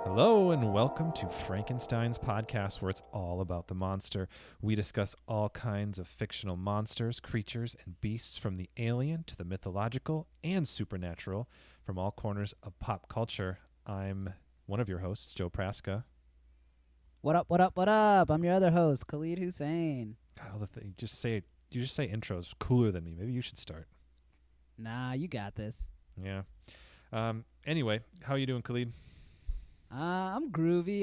Hello and welcome to Frankenstein's podcast, where it's all about the monster. We discuss all kinds of fictional monsters, creatures, and beasts, from the alien to the mythological and supernatural, from all corners of pop culture. I'm one of your hosts, Joe Praska. What up, what up, what up? I'm your other host, Khalid Hussein. God, all the you just say intros cooler than me. Maybe you should start. Nah, you got this. Yeah. Anyway, how are you doing, Khalid? I'm groovy.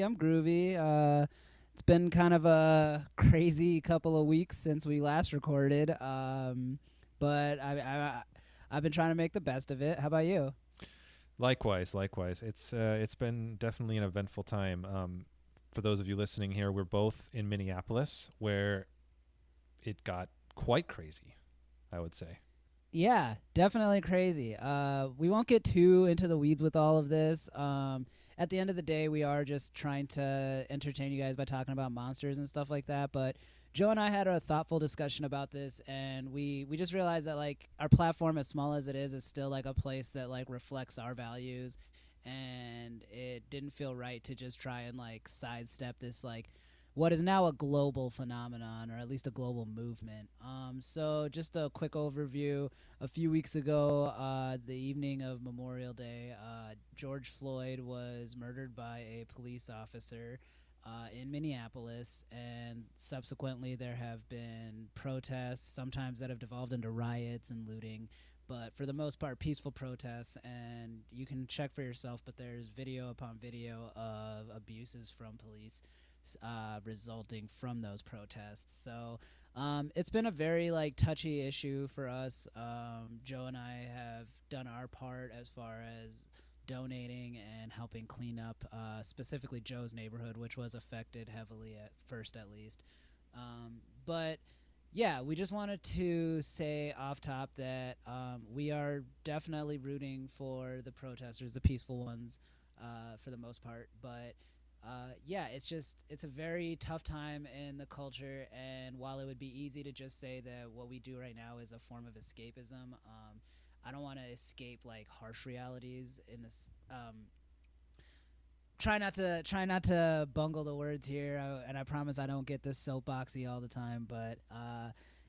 It's been kind of a crazy couple of weeks since we last recorded. But I've been trying to make the best of it. How about you? Likewise. It's been definitely an eventful time. For those of you listening here, we're both in Minneapolis, where it got quite crazy, I would say. Yeah, definitely crazy. We won't get too into the weeds with all of this. At the end of the day, we are just trying to entertain you guys by talking about monsters and stuff like that. But Joe and I had a thoughtful discussion about this, and we just realized that, like, our platform, as small as it is still like a place that like reflects our values, and it didn't feel right to just try and like sidestep this like what is now a global phenomenon, or at least a global movement. So just a quick overview. A few weeks ago, the evening of Memorial Day, George Floyd was murdered by a police officer in Minneapolis, and subsequently there have been protests, sometimes that have devolved into riots and looting, but for the most part peaceful protests. And you can check for yourself, but there's video upon video of abuses from police resulting from those protests. So it's been a very like touchy issue for us. Joe and I have done our part as far as donating and helping clean up specifically Joe's neighborhood, which was affected heavily at first, at least. But yeah, we just wanted to say off top that we are definitely rooting for the protesters, the peaceful ones, for the most part. But yeah, it's a very tough time in the culture, and while it would be easy to just say that what we do right now is a form of escapism, I don't want to escape like harsh realities in this. Try not to bungle the words here, and I promise I don't get this soapboxy all the time. But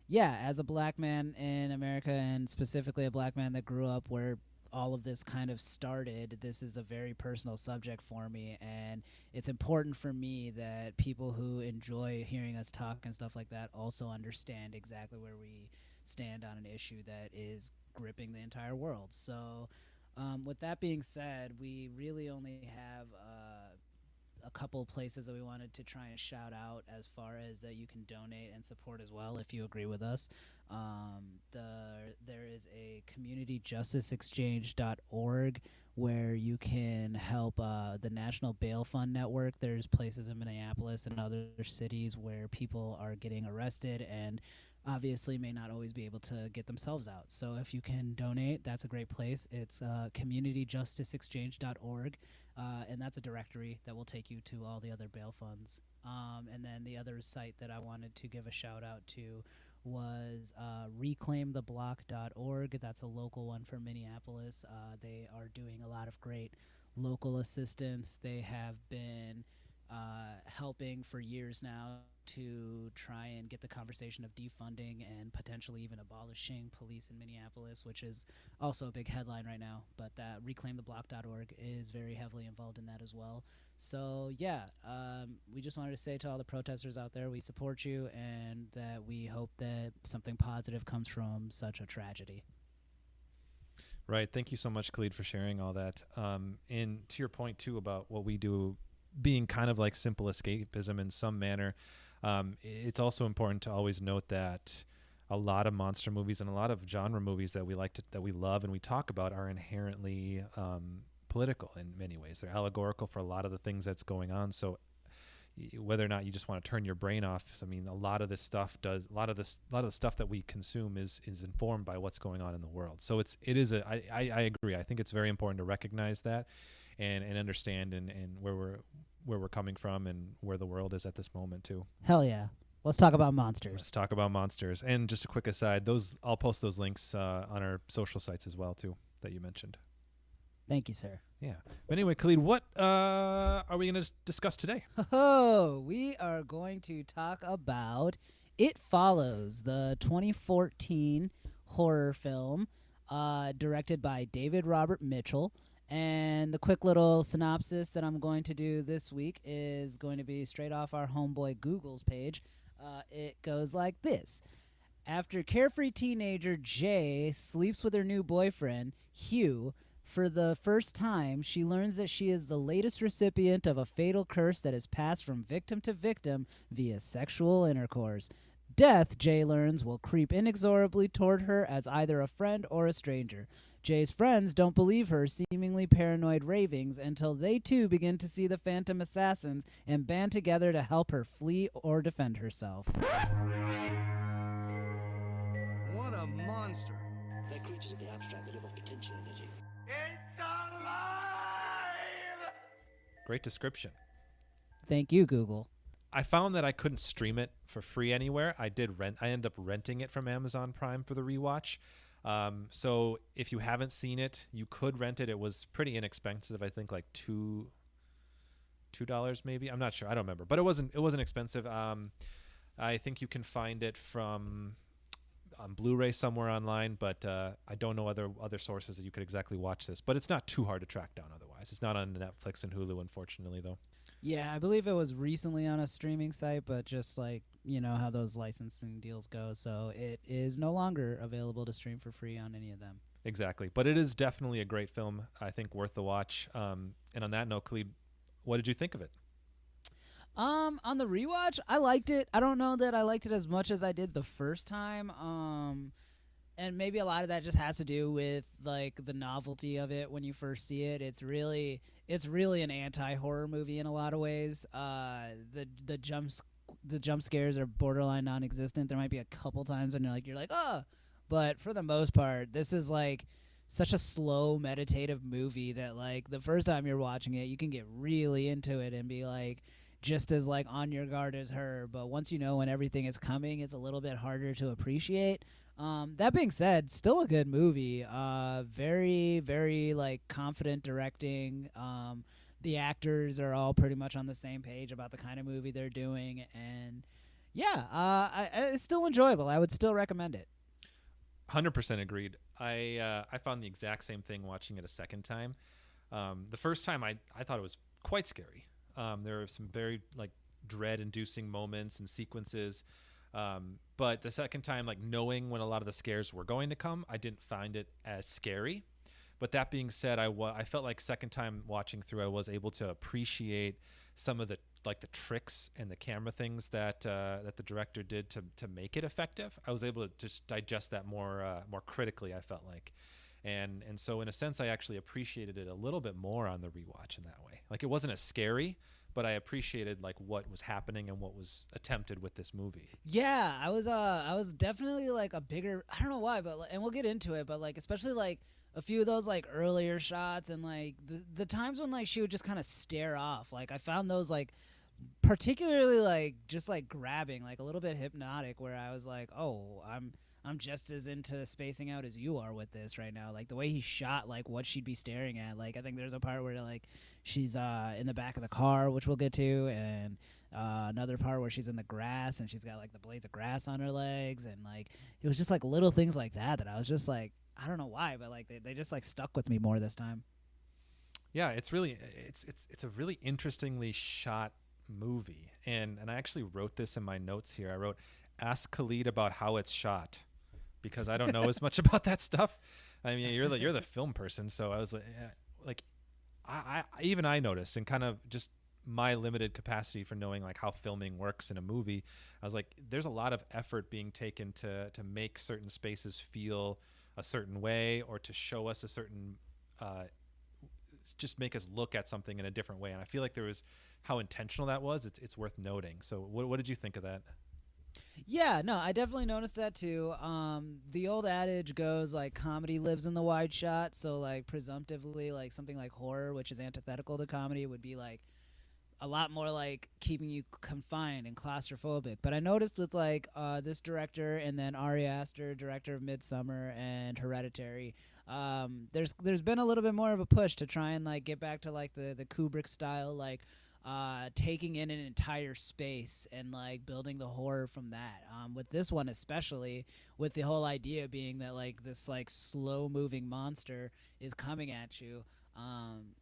yeah, as a black man in America, and specifically a black man that grew up where all of this kind of started, this is a very personal subject for me, and it's important for me that people who enjoy hearing us talk and stuff like that also understand exactly where we stand on an issue that is gripping the entire world. So with that being said, we really only have a couple of places that we wanted to try and shout out, as far as that you can donate and support as well if you agree with us. There is a communityjusticeexchange.org where you can help the National Bail Fund Network. There's places in Minneapolis and other cities where people are getting arrested and obviously may not always be able to get themselves out. So if you can donate, that's a great place. It's communityjusticeexchange.org, and that's a directory that will take you to all the other bail funds. And then the other site that I wanted to give a shout out to was reclaimtheblock.org. That's a local one for Minneapolis. They are doing a lot of great local assistance. They have been helping for years now to try and get the conversation of defunding and potentially even abolishing police in Minneapolis, which is also a big headline right now. But that reclaimtheblock.org is very heavily involved in that as well. So yeah, we just wanted to say to all the protesters out there, we support you, and that we hope that something positive comes from such a tragedy. Right. Thank you so much, Khalid, for sharing all that. And to your point, too, about what we do being kind of like simple escapism in some manner, it's also important to always note that a lot of monster movies and a lot of genre movies that we that we love and we talk about are inherently political in many ways. They're allegorical for a lot of the things that's going on. So whether or not you just want to turn your brain off. So, I mean, a lot of this stuff does a lot of the stuff that we consume is informed by what's going on in the world. So I agree. I think it's very important to recognize that and understand and where we're coming from and where the world is at this moment too. Hell yeah. Let's talk about monsters. Let's talk about monsters. And just a quick aside, I'll post those links on our social sites as well too that you mentioned. Thank you, sir. Yeah. But anyway, Khalid, what are we going to discuss today? Oh, we are going to talk about It Follows, the 2014 horror film directed by David Robert Mitchell. And the quick little synopsis that I'm going to do this week is going to be straight off our homeboy Google's page. It goes like this. After carefree teenager Jay sleeps with her new boyfriend, Hugh, for the first time, she learns that she is the latest recipient of a fatal curse that is passed from victim to victim via sexual intercourse. Death, Jay learns, will creep inexorably toward her as either a friend or a stranger. Jay's friends don't believe her seemingly paranoid ravings until they too begin to see the phantom assassins and band together to help her flee or defend herself. What a monster. They're creatures of the abstract that live off potential energy. It's alive! Great description. Thank you, Google. I found that I couldn't stream it for free anywhere. I ended up renting it from Amazon Prime for the rewatch. So if you haven't seen it, you could rent it. It was pretty inexpensive. I think like $2 maybe. I'm not sure. I don't remember, but it wasn't expensive. I think you can find it on Blu-ray somewhere online, but I don't know other sources that you could exactly watch this. But it's not too hard to track down otherwise. It's not on Netflix and Hulu, unfortunately, though. Yeah, I believe it was recently on a streaming site, but just like, you know how those licensing deals go, so it is no longer available to stream for free on any of them. Exactly. But it is definitely a great film. I think worth the watch. And on that note, Khalid, what did you think of it? On the rewatch, I liked it. I don't know that I liked it as much as I did the first time. And maybe a lot of that just has to do with like the novelty of it when you first see it. It's really an anti-horror movie in a lot of ways. The jump scares are borderline non-existent. There might be a couple times when you're like, oh, but for the most part, this is like such a slow meditative movie that like the first time you're watching it, you can get really into it and be like just as like on your guard as her. But once you know when everything is coming, it's a little bit harder to appreciate. That being said, still a good movie. Very, very like confident directing. The actors are all pretty much on the same page about the kind of movie they're doing, and yeah, it's still enjoyable. I would still recommend it. 100% agreed. I found the exact same thing watching it a second time. The first time I thought it was quite scary. There were some very like dread-inducing moments and sequences. But the second time, like knowing when a lot of the scares were going to come, I didn't find it as scary. But that being said, I felt like second time watching through, I was able to appreciate some of the like the tricks and the camera things that the director did to make it effective. I was able to just digest that more critically, I felt like. And so in a sense, I actually appreciated it a little bit more on the rewatch in that way. Like it wasn't as scary, but I appreciated like what was happening and what was attempted with this movie. Yeah, I was definitely like a bigger, I don't know why, but and we'll get into it, but like especially like a few of those like earlier shots and like the times when like she would just kind of stare off, like I found those like particularly like just like grabbing, like a little bit hypnotic, where I was like, oh, I'm just as into spacing out as you are with this right now. Like the way he shot like what she'd be staring at. Like I think there's a part where like she's in the back of the car, which we'll get to, and another part where she's in the grass and she's got like the blades of grass on her legs, and like it was just like little things like that I was just like, I don't know why, but like they just like stuck with me more this time. Yeah, it's really it's a really interestingly shot movie, and I actually wrote this in my notes here. I wrote, ask Khalid about how it's shot, because I don't know as much about that stuff. I mean, you're the film person, so I was like I noticed, and kind of just my limited capacity for knowing like how filming works in a movie, I was like, there's a lot of effort being taken to make certain spaces feel a certain way, or to show us a certain just make us look at something in a different way. And I feel like there was how intentional that was, it's worth noting. So what did you think of that? Yeah, no, I definitely noticed that too. The old adage goes like comedy lives in the wide shot, so like presumptively like something like horror, which is antithetical to comedy, would be like a lot more like keeping you confined and claustrophobic. But I noticed with like this director and then Ari Aster, director of Midsummer and Hereditary, there's been a little bit more of a push to try and like get back to like the Kubrick style, like taking in an entire space and like building the horror from that. With this one especially, with the whole idea being that like this like slow moving monster is coming at you.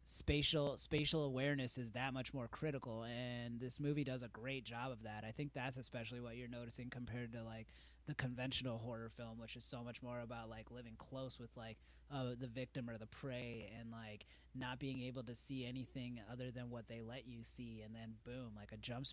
Spatial awareness is that much more critical, and this movie does a great job of that. I think that's especially what you're noticing compared to like the conventional horror film, which is so much more about like living close with like the victim or the prey, and like not being able to see anything other than what they let you see, and then boom, like a jump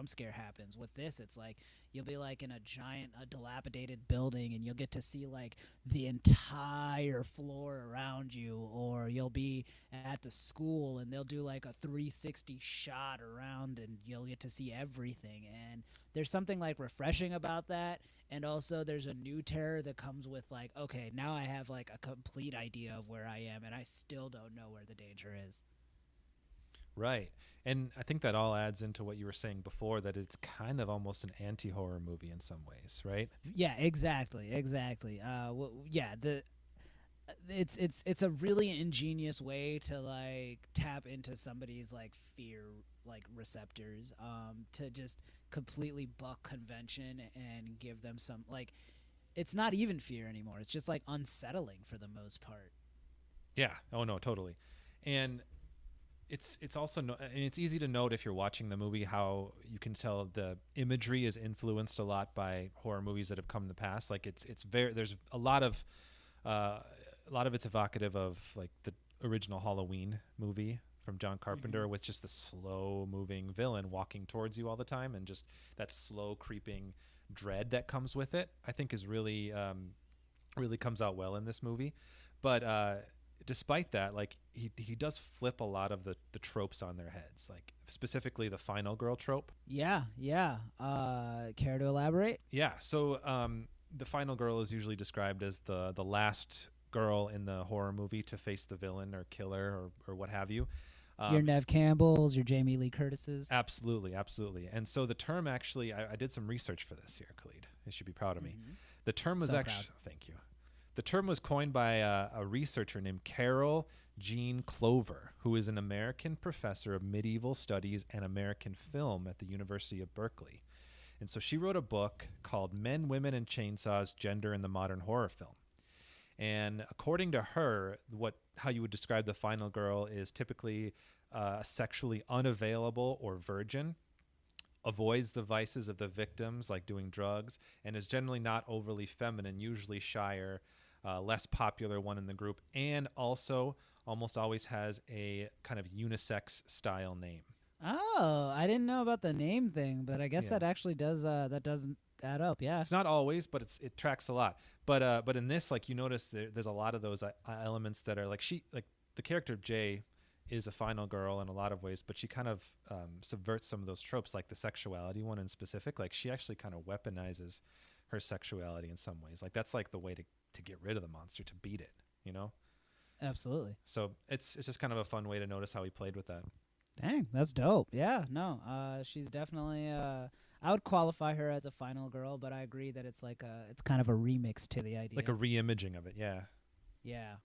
scare happens. With this, it's like you'll be like in a giant dilapidated building and you'll get to see like the entire floor around you, or you'll be at the school and they'll do like a 360 shot around and you'll get to see everything. And there's something like refreshing about that, and also there's a new terror that comes with like, okay, now I have like a complete idea of where I am and I still don't know where the danger is. Right. And I think that all adds into what you were saying before, that it's kind of almost an anti-horror movie in some ways, right? Yeah, exactly. Yeah, it's a really ingenious way to like tap into somebody's like fear like receptors, to just completely buck convention and give them some like, it's not even fear anymore, it's just like unsettling for the most part. Yeah. Oh no, totally. And it's also and it's easy to note if you're watching the movie how you can tell the imagery is influenced a lot by horror movies that have come in the past. Like it's very, there's a lot of it's evocative of like the original Halloween movie from John Carpenter, with just the slow moving villain walking towards you all the time, and just that slow creeping dread that comes with it, I think is really really comes out well in this movie. But despite that, like he does flip a lot of the tropes on their heads, like specifically the final girl trope. Yeah. Care to elaborate? Yeah. So the final girl is usually described as the last girl in the horror movie to face the villain or killer or what have you. Your Nev Campbell's, your Jamie Lee Curtis's. Absolutely. And so the term actually, I did some research for this here, Khalid. You should be proud of me. The term was thank you. The term was coined by a researcher named Carol Jean Clover, who is an American professor of medieval studies and American film at the University of Berkeley. And so she wrote a book called Men, Women, and Chainsaws, Gender in the Modern Horror Film. And according to her, how you would describe the final girl is typically sexually unavailable or virgin, avoids the vices of the victims like doing drugs, and is generally not overly feminine, usually shyer, less popular one in the group, and also almost always has a kind of unisex style name. Oh, I didn't know about the name thing, but I guess Yeah. that actually does add up. Yeah. It's not always, but it tracks a lot. But in this, like, you notice there's a lot of those elements that are like the character of Jay is a final girl in a lot of ways, but she kind of subverts some of those tropes, like the sexuality one in specific. Like she actually kind of weaponizes her sexuality in some ways. Like that's like the way to get rid of the monster, to beat it, you know? Absolutely. So it's just kind of a fun way to notice how he played with that. Dang, that's dope. Yeah, no, she's definitely. I would qualify her as a final girl, but I agree that it's like it's kind of a remix to the idea. Like a re-imaging of it, yeah. Yeah.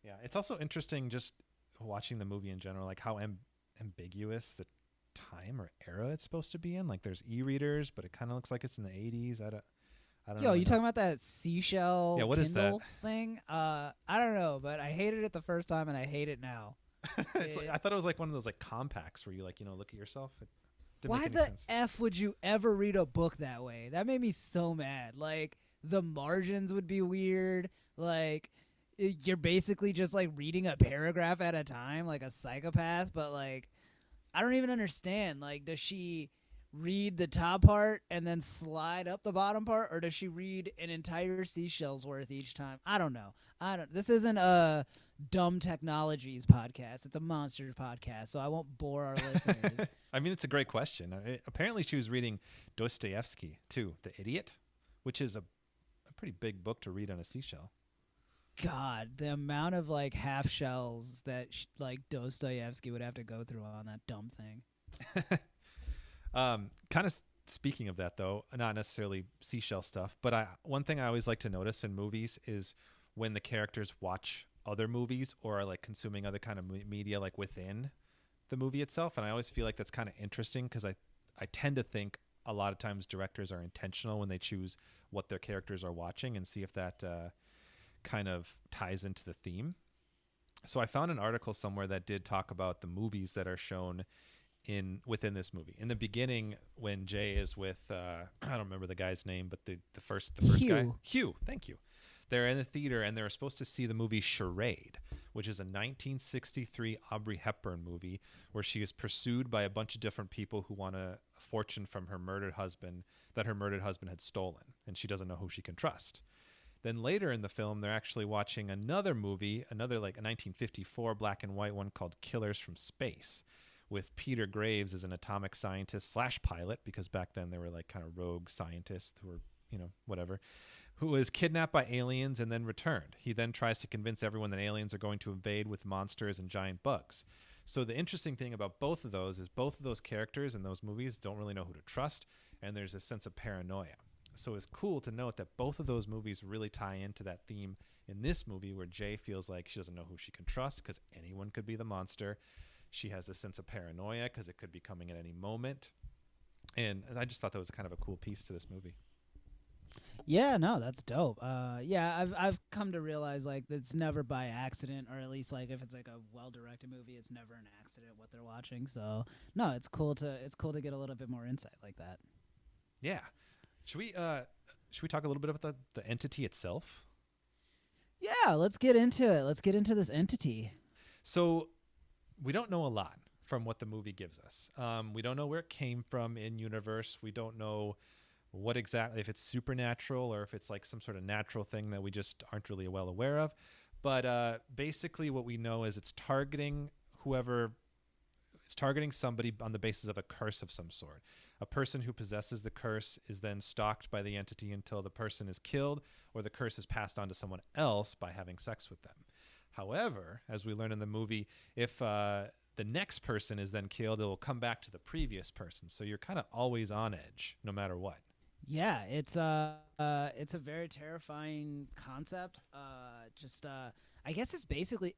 Yeah, it's also interesting just watching the movie in general, like how ambiguous the time or era it's supposed to be in. Like there's e-readers, but it kind of looks like it's in the 80s. I don't know. Yo, you talking about that seashell what is Kindle that? thing? I don't know, but I hated it the first time and I hate it now. It's like, I thought it was like one of those like compacts where you like, look at yourself. It didn't Why make any the sense. F would you ever read a book that way? That made me so mad. Like the margins would be weird. Like you're basically just like reading a paragraph at a time like a psychopath, but like I don't even understand. Like does she read the top part and then slide up the bottom part, or does she read an entire seashell's worth each time? I don't know. This isn't dumb technologies podcast. It's a monsters podcast, so I won't bore our listeners. I mean, it's a great question. Apparently, she was reading Dostoevsky too, The Idiot, which is a pretty big book to read on a seashell. God, the amount of like half shells that like Dostoevsky would have to go through on that dumb thing. Kind of speaking of that, though, not necessarily seashell stuff, but one thing I always like to notice in movies is when the characters watch other movies or are like consuming other kind of media like within the movie itself. And I always feel like that's kind of interesting because I tend to think a lot of times directors are intentional when they choose what their characters are watching and see if that kind of ties into the theme. So I found an article somewhere that did talk about the movies that are shown within this movie. In the beginning, when Jay is with I don't remember the guy's name, but the first guy, Hugh, thank you. They're in the theater and they're supposed to see the movie Charade, which is a 1963 Audrey Hepburn movie where she is pursued by a bunch of different people who want a fortune from her murdered husband that her murdered husband had stolen, and she doesn't know who she can trust. Then later in the film, they're actually watching another movie, another like a 1954 black and white one called Killers from Space, with Peter Graves as an atomic scientist / pilot, because back then they were like kind of rogue scientists who were, whatever, who was kidnapped by aliens and then returned. He then tries to convince everyone that aliens are going to invade with monsters and giant bugs. So the interesting thing about both of those is both of those characters in those movies don't really know who to trust, and there's a sense of paranoia. So it's cool to note that both of those movies really tie into that theme in this movie where Jay feels like she doesn't know who she can trust because anyone could be the monster. She has this sense of paranoia because it could be coming at any moment. And I just thought that was kind of a cool piece to this movie. Yeah, no, that's dope. Yeah, I've come to realize like it's never by accident, or at least like if it's like a well-directed movie, it's never an accident what they're watching. So no, it's cool to get a little bit more insight like that. Yeah. Should we talk a little bit about the entity itself? Yeah, let's get into it. Let's get into this entity. So we don't know a lot from what the movie gives us. We don't know where it came from in universe. We don't know what exactly, if it's supernatural or if it's like some sort of natural thing that we just aren't really well aware of. But basically what we know is it's targeting somebody on the basis of a curse of some sort. A person who possesses the curse is then stalked by the entity until the person is killed or the curse is passed on to someone else by having sex with them. However, as we learn in the movie, if the next person is then killed, it will come back to the previous person. So you're kind of always on edge no matter what. Yeah, it's a very terrifying concept. I guess it's basically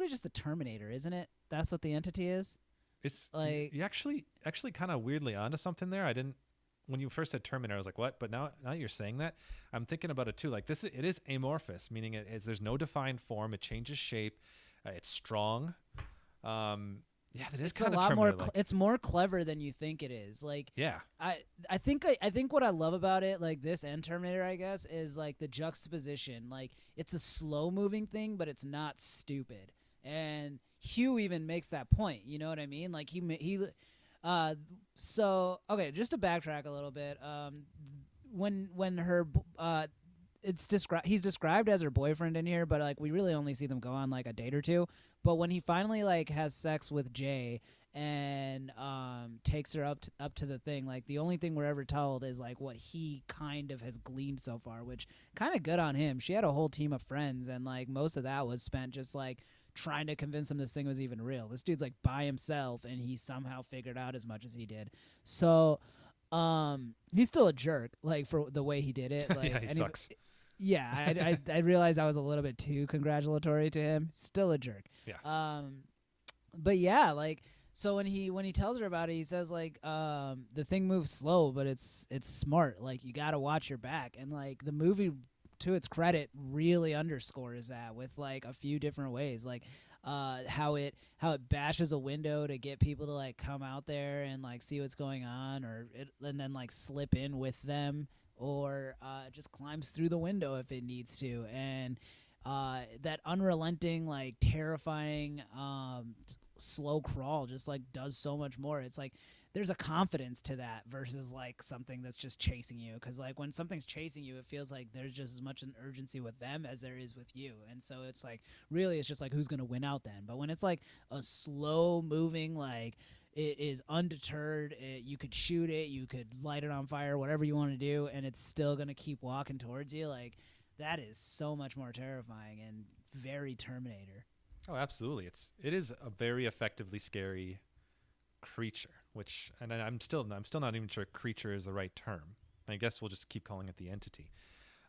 just the Terminator, isn't it? That's what the entity is. It's like you actually kind of weirdly onto something there. I didn't, when you first said Terminator, I was like, what? But now you're saying that, I'm thinking about it too. Like it is amorphous, meaning there's no defined form. It changes shape. It's strong. Yeah, that is kind of Terminator. It's more clever than you think it is. Like, yeah, I think what I love about it, like this and Terminator, I guess, is like the juxtaposition. Like it's a slow moving thing, but it's not stupid. And Hugh even makes that point. You know what I mean? Like so okay, just to backtrack a little bit. When her he's described as her boyfriend in here, but like we really only see them go on like a date or two. But when he finally like has sex with Jay and takes her up to the thing, like the only thing we're ever told is like what he kind of has gleaned so far, which kind of good on him. She had a whole team of friends, and like most of that was spent just like trying to convince him this thing was even real. This dude's like by himself, and he somehow figured out as much as he did. So he's still a jerk, like for the way he did it. Like, yeah, he sucks. Yeah, I realized I was a little bit too congratulatory to him. Still a jerk. Yeah. But yeah, like so when he tells her about it, he says like the thing moves slow, but it's smart. Like you got to watch your back, and like the movie, to its credit, really underscores that with like a few different ways, like how it bashes a window to get people to like come out there and like see what's going on, and then like slip in with them, or just climbs through the window if it needs to. And that unrelenting, like terrifying slow crawl just like does so much more. It's like there's a confidence to that versus like something that's just chasing you. Because like when something's chasing you, it feels like there's just as much an urgency with them as there is with you. And so it's like really it's just like who's gonna win out then. But when it's like a slow moving like it is undeterred, you could shoot it, you could light it on fire, whatever you want to do, and it's still gonna keep walking towards you. Like that is so much more terrifying and very Terminator. Oh, absolutely. It is a very effectively scary creature, which, and I'm still not even sure creature is the right term. I guess we'll just keep calling it the entity.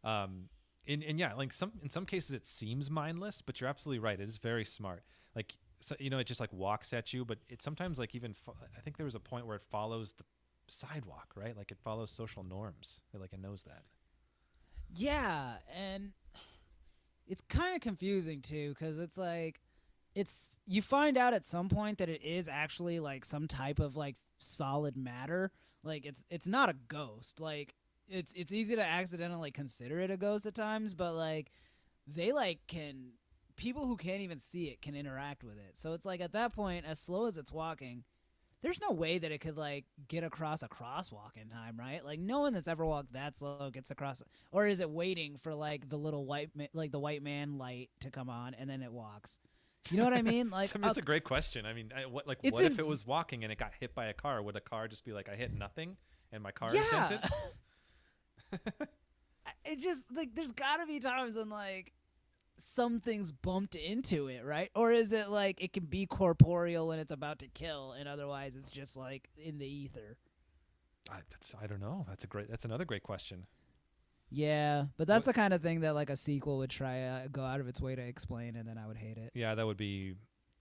And yeah, like in some cases it seems mindless, but you're absolutely right. It is very smart. Like, so, you know, it just like walks at you, but it sometimes like even I think there was a point where it follows the sidewalk, right? Like it follows social norms. Like it knows that. Yeah, and it's kind of confusing too because it's like it's you find out at some point that it is actually like some type of like solid matter. Like it's not a ghost. Like it's easy to accidentally consider it a ghost at times, but like they like can people who can't even see it can interact with it. So it's like at that point, as slow as it's walking, there's no way that it could like get across a crosswalk in time, right? Like no one that's ever walked that slow gets across, or is it waiting for like the little the white man light to come on and then it walks? You know what I mean? Like It's a great question. I mean, what if it was walking and it got hit by a car? Would a car just be like, I hit nothing and my car is dented? It just like there's got to be times when like something's bumped into it, right? Or is it like it can be corporeal and it's about to kill, and otherwise it's just like in the ether? I don't know. That's another great question. Yeah, but that's the kind of thing that like a sequel would try go out of its way to explain, and then I would hate it. Yeah, that would be.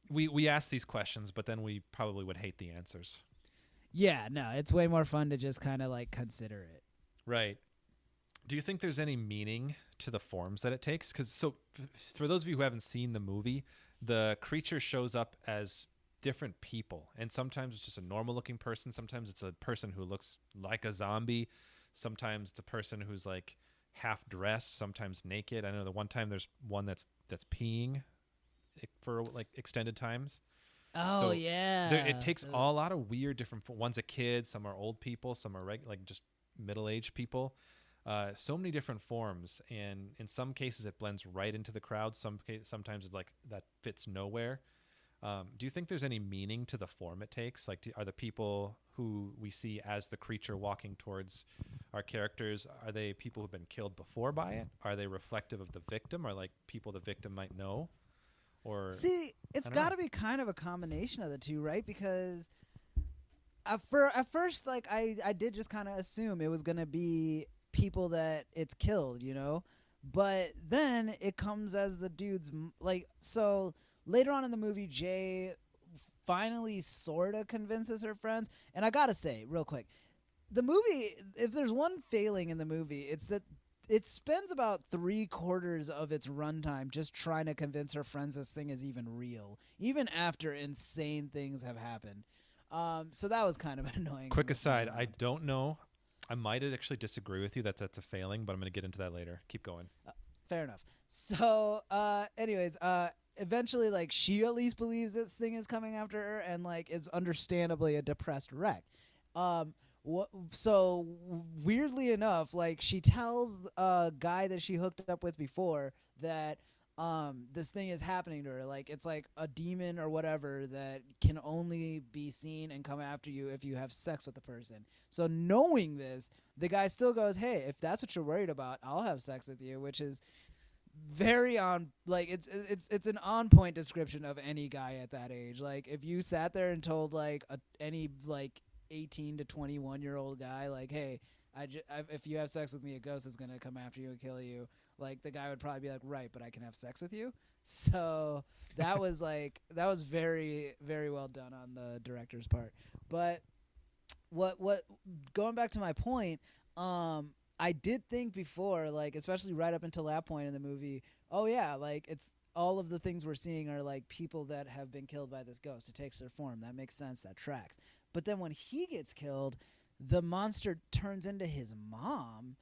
We ask these questions, but then we probably would hate the answers. Yeah, no, it's way more fun to just kind of like consider it. Right. Do you think there's any meaning to the forms that it takes? Because for those of you who haven't seen the movie, the creature shows up as different people, and sometimes it's just a normal looking person. Sometimes it's a person who looks like a zombie. Sometimes it's a person who's like half dressed, sometimes naked. I know the one time there's one that's peeing for like extended times. Oh, so yeah. It takes a lot of weird different. One's a kid, some are old people, some are like just middle-aged people. So many different forms, and in some cases it blends right into the crowd. Sometimes it's like that fits nowhere. Do you think there's any meaning to the form it takes? Like, are the people who we see as the creature walking towards our characters, are they people who've been killed before by it? Are they reflective of the victim, or like people the victim might know? Or see, it's got to be kind of a combination of the two, right? Because at first, like I did just kind of assume it was gonna be people that it's killed, you know, but then it comes as the dude's like so. Later on in the movie, Jay finally sort of convinces her friends. And I got to say, real quick, the movie, if there's one failing in the movie, it's that it spends about 3/4 of its runtime just trying to convince her friends this thing is even real, even after insane things have happened. So that was kind of annoying. Quick aside, I don't know. I might actually disagree with you that that's a failing, but I'm going to get into that later. Keep going. Fair enough. So, anyways, eventually, like, she at least believes this thing is coming after her and, like, is understandably a depressed wreck. So, weirdly enough, like, she tells a guy that she hooked up with before that this thing is happening to her. Like, it's like a demon or whatever that can only be seen and come after you if you have sex with the person. So, knowing this, the guy still goes, hey, if that's what you're worried about, I'll have sex with you, which is very on, like, it's an on point description of any guy at that age. Like, if you sat there and told like any like 18 to 21-year-old guy, like, hey, if you have sex with me, a ghost is gonna come after you and kill you, like, the guy would probably be like, right, but I can have sex with you. So that was like that was very, very well done on the director's part. But what going back to my point, I did think before, like, especially right up until that point in the movie, oh yeah, like, it's all of the things we're seeing are like people that have been killed by this ghost. It takes their form. That makes sense. That tracks. But then when he gets killed, the monster turns into his mom.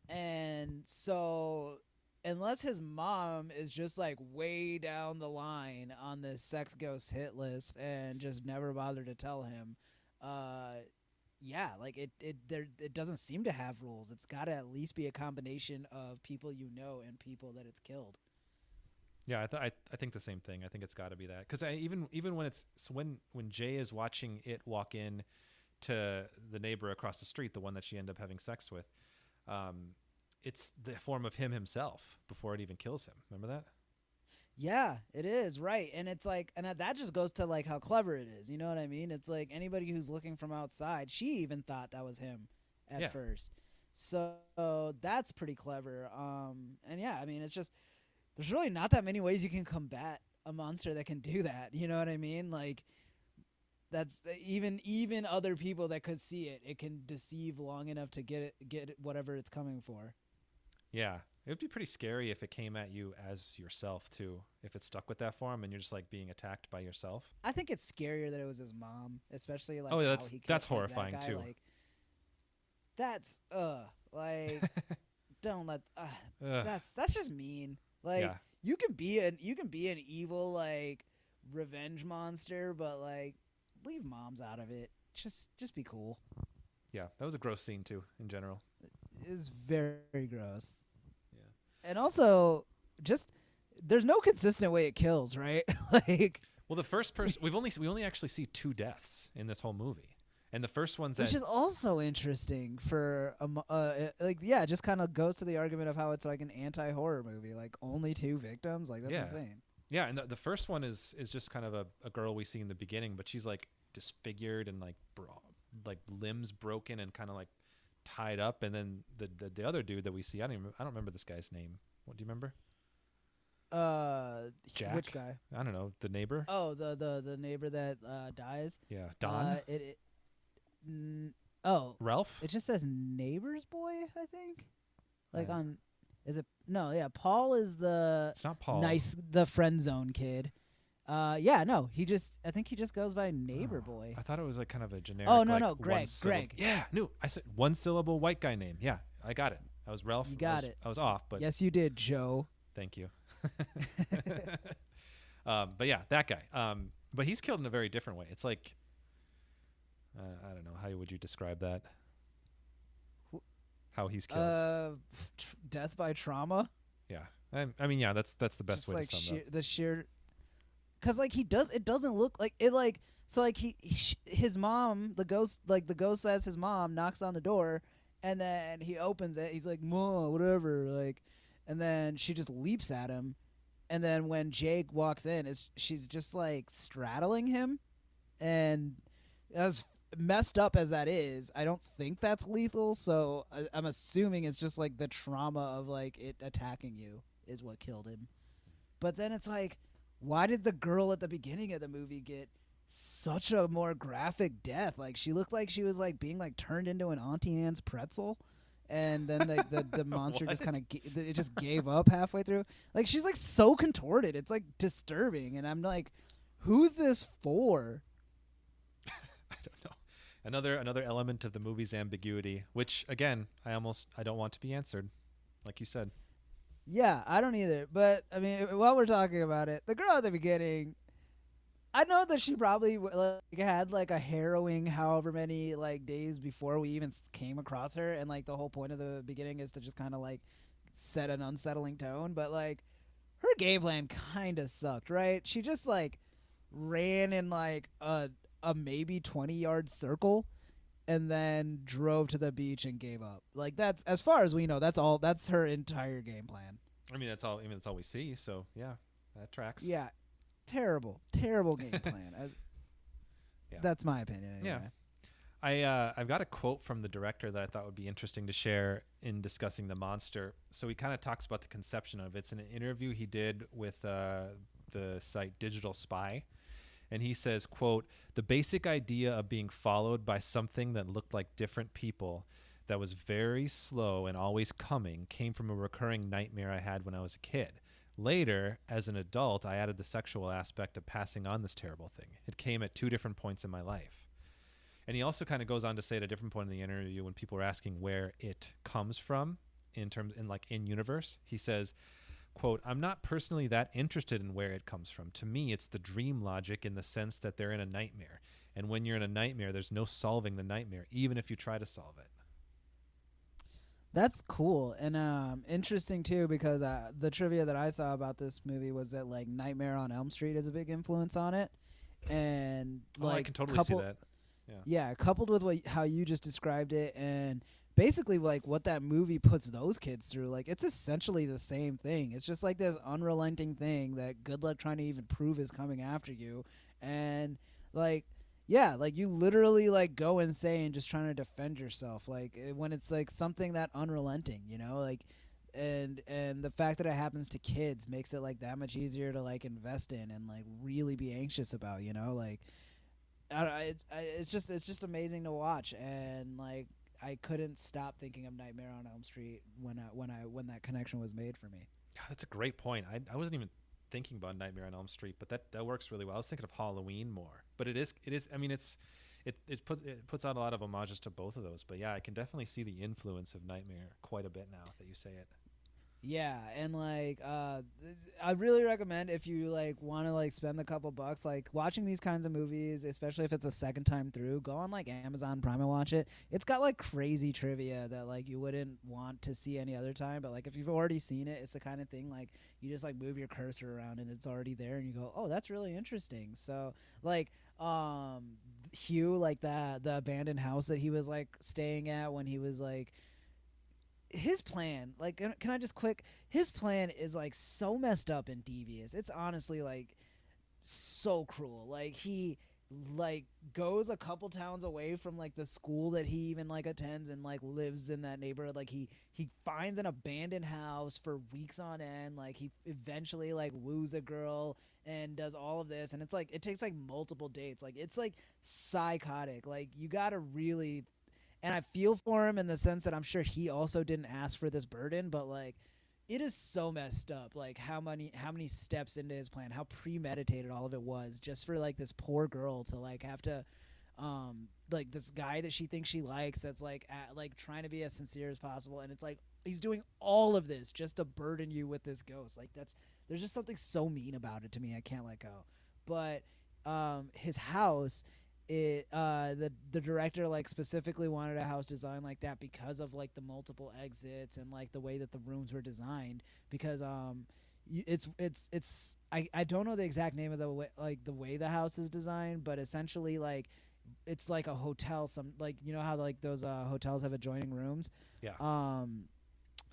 And so unless his mom is just like way down the line on this sex ghost hit list and just never bothered to tell him, Yeah, like it doesn't seem to have rules. It's got to at least be a combination of people you know and people that it's killed. Yeah, I think the same thing. I think it's got to be that because even when it's so when Jay is watching it walk in to the neighbor across the street, the one that she ended up having sex with, it's the form of him himself before it even kills him. Remember that? Yeah, it is, right. And it's like, and that just goes to like how clever it is. You know what I mean? It's like anybody who's looking from outside, she even thought that was him at Yeah. first. So that's pretty clever. And yeah, I mean, it's just, there's really not that many ways you can combat a monster that can do that. You know what I mean? Like, that's even other people that could see it, it can deceive long enough to get whatever it's coming for. Yeah, it would be pretty scary if it came at you as yourself too. If it stuck with that form and you're just like being attacked by yourself. I think it's scarier that it was his mom, especially like Oh, how that's he killed that's that horrifying guy. too. Like, that's like don't let Ugh. that's just mean. Like Yeah. you can be an evil like revenge monster, but like leave moms out of it. Just be cool. Yeah, that was a gross scene too in general. It's very gross. Yeah. And also just there's no consistent way it kills, right? Like Well, the first person we only actually see 2 deaths in this whole movie, and the first one's which that is also interesting for like yeah, it just kind of goes to the argument of how it's like an anti-horror movie, like only 2 victims, like that's Yeah. insane. yeah, and the first one is just kind of a girl we see in the beginning, but she's like disfigured and like like limbs broken and kind of like tied up, and then the other dude that we see, I don't remember this guy's name. What do you remember? Jack? Which guy? I don't know, the neighbor. Oh, the neighbor that dies. Yeah, Don. Oh, Ralph. it just says neighbor's boy, I think. Like Uh, on, is it? No, yeah. Paul is the It's not Paul. the friend zone kid. Yeah, no, I think he just goes by neighbor Oh, boy. I thought it was like kind of a generic. Oh, no, like no, Greg, Greg. Yeah, no, I said 1-syllable white guy name. Yeah, I got it. I was Ralph. You got I it. was off, but Yes, you did, Joe. thank you. But yeah, that guy. But he's killed in a very different way. It's like I don't know, how would you describe that? How he's killed? Death by trauma. Yeah, I mean, yeah, that's the best Just way like to sum it up. the sheer, because like it doesn't look like it, like so like his mom, the ghost says his mom knocks on the door, and then he opens it, he's like, "Ma, whatever," like, and then she just leaps at him, and then when Jake walks in, she's just like straddling him, and as messed up as that is, I don't think that's lethal, so I'm assuming it's just like the trauma of like it attacking you is what killed him. But then it's like, why did the girl at the beginning of the movie get such a more graphic death? Like she looked like she was like being like turned into an Auntie Anne's pretzel, and then the monster just kind of it just gave up halfway through. Like she's like so contorted, it's like disturbing, and I'm like, who's this for? I don't know. Another element of the movie's ambiguity, which again, I don't want to be answered, like you said. Yeah, I don't either. But I mean, while we're talking about it, the girl at the beginning, I know that she probably like had like a harrowing however many like days before we even came across her, and like the whole point of the beginning is to just kind of like set an unsettling tone. But like her game plan kind of sucked, right? She just like ran in like a maybe 20-yard circle and then drove to the beach and gave up. Like that's, as far as we know, that's her entire game plan. I mean, that's all we see. So yeah, that tracks. Yeah, terrible game plan. Yeah. That's my opinion. Anyway. Yeah, I've got a quote from the director that I thought would be interesting to share in discussing the monster. So he kind of talks about the conception of it. It's in an interview he did with the site Digital Spy. And he says, quote, "The basic idea of being followed by something that looked like different people, that was very slow and always coming, came from a recurring nightmare I had when I was a kid. Later, as an adult, I added the sexual aspect of passing on this terrible thing. It came at 2 different points in my life." And he also kind of goes on to say at a different point in the interview, when people are asking where it comes from in universe, he says, quote, "I'm not personally that interested in where it comes from. To me, it's the dream logic in the sense that they're in a nightmare. And when you're in a nightmare, there's no solving the nightmare, even if you try to solve it. That's cool and interesting too, because the trivia that I saw about this movie was that like Nightmare on Elm Street is a big influence on it, and like I can totally see that. Yeah, coupled with how you just described it, and basically like what that movie puts those kids through, like it's essentially the same thing. It's just like this unrelenting thing that good luck trying to even prove is coming after you, and like. Yeah, like you literally like go insane just trying to defend yourself. Like when it's like something that unrelenting, you know, like, and the fact that it happens to kids makes it like that much easier to like invest in and like really be anxious about, you know, like, it's just amazing to watch, and like I couldn't stop thinking of Nightmare on Elm Street when that connection was made for me. God, that's a great point. I wasn't even thinking about Nightmare on Elm Street, but that works really well. I was thinking of Halloween more, but it is. I mean, it puts out a lot of homages to both of those. But yeah, I can definitely see the influence of Nightmare quite a bit now that you say it. Yeah, and like I really recommend, if you like want to like spend a couple bucks like watching these kinds of movies, especially if it's a second time through, go on like Amazon Prime and watch it. It's got like crazy trivia that like you wouldn't want to see any other time, but like if you've already seen it, it's the kind of thing like you just like move your cursor around and it's already there and you go, "Oh, that's really interesting." So, like Hugh, like the abandoned house that he was like staying at when he was like, his plan, like, can I just quick, his plan is like so messed up and devious. It's honestly like so cruel. Like he like goes a couple towns away from like the school that he even like attends and like lives in that neighborhood. Like he finds an abandoned house for weeks on end. Like he eventually like woos a girl and does all of this, and it's like it takes like multiple dates. Like it's like psychotic. Like you gotta really, and I feel for him in the sense that I'm sure he also didn't ask for this burden, but like it is so messed up, like how many steps into his plan, how premeditated all of it was, just for like this poor girl to like have to like this guy that she thinks she likes, that's like like trying to be as sincere as possible, and it's like he's doing all of this just to burden you with this ghost. Like there's just something so mean about it to me. I can't let go. But his house, the director like specifically wanted a house design like that because of like the multiple exits and like the way that the rooms were designed, because I don't know the exact name of the way, like the way the house is designed, but essentially like it's like a hotel, some like, you know how like those hotels have adjoining rooms. Yeah.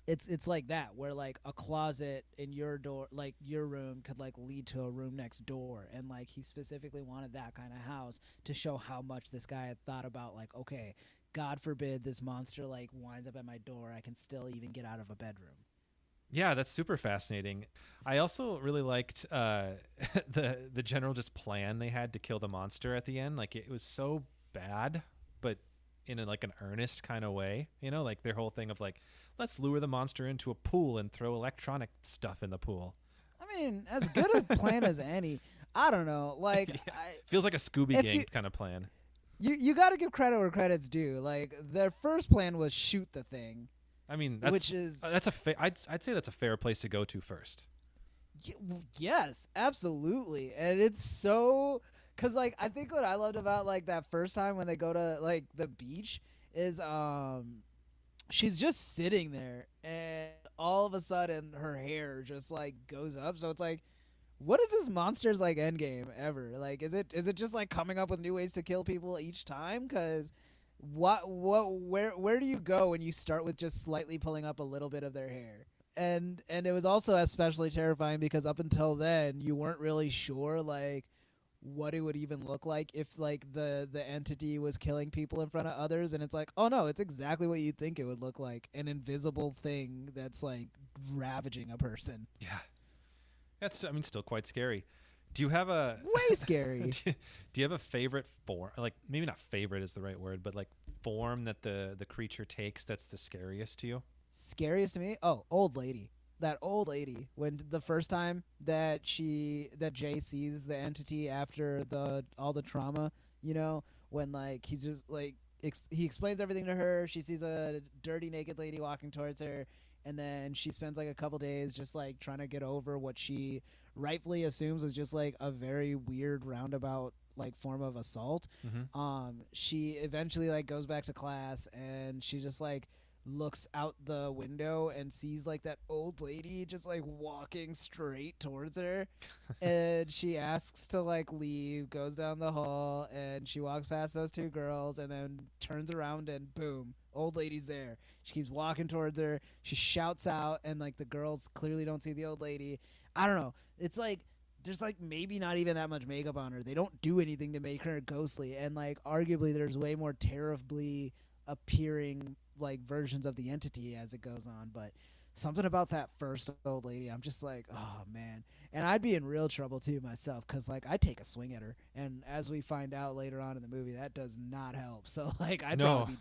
It's like that, where like a closet in your door, like your room, could like lead to a room next door, and like he specifically wanted that kind of house to show how much this guy had thought about, like, okay, God forbid this monster like winds up at my door, I can still even get out of a bedroom. Yeah, that's super fascinating. I also really liked the general just plan they had to kill the monster at the end. Like it was so bad, but in like an earnest kind of way, you know, like their whole thing of like, let's lure the monster into a pool and throw electronic stuff in the pool. I mean, as good a plan as any. I don't know, like Yeah. Feels like a Scooby Gang kind of plan. You got to give credit where credit's due. Like their first plan was shoot the thing. I mean, that's I'd say that's a fair place to go to first. Yes, absolutely. And it's so, cuz like I think what I loved about like that first time when they go to like the beach is she's just sitting there and all of a sudden her hair just like goes up. So it's like, what is this monster's like end game ever? Like is it just like coming up with new ways to kill people each time? Cuz where do you go when you start with just slightly pulling up a little bit of their hair? And it was also especially terrifying because up until then you weren't really sure like what it would even look like if like the entity was killing people in front of others, and it's like, oh no, it's exactly what you'd think it would look like, an invisible thing that's like ravaging a person. Yeah. That's, I mean, still quite scary. Do you have a way scary? do you have a favorite form? Like maybe not favorite is the right word, but like form that the creature takes that's the scariest to you? Scariest to me? Oh, old lady. That old lady, when the first time that Jay sees the entity after all the trauma, you know, when like he's just like he explains everything to her. She sees a dirty naked lady walking towards her, and then she spends like a couple days just like trying to get over what she rightfully assumes was just like a very weird roundabout like form of assault. Mm-hmm. She eventually like goes back to class, and she just like looks out the window and sees like that old lady just like walking straight towards her, and she asks to like leave, goes down the hall, and she walks past those two girls and then turns around, and boom, old lady's there. She keeps walking towards her, she shouts out, and like the girls clearly don't see the old lady. I don't know, it's like there's like maybe not even that much makeup on her. They don't do anything to make her ghostly, and like arguably there's way more terribly appearing like versions of the entity as it goes on. But something about that first old lady, I'm just like, oh man. And I'd be in real trouble too myself, because like I take a swing at her, and as we find out later on in the movie, that does not help. So like I'd probably be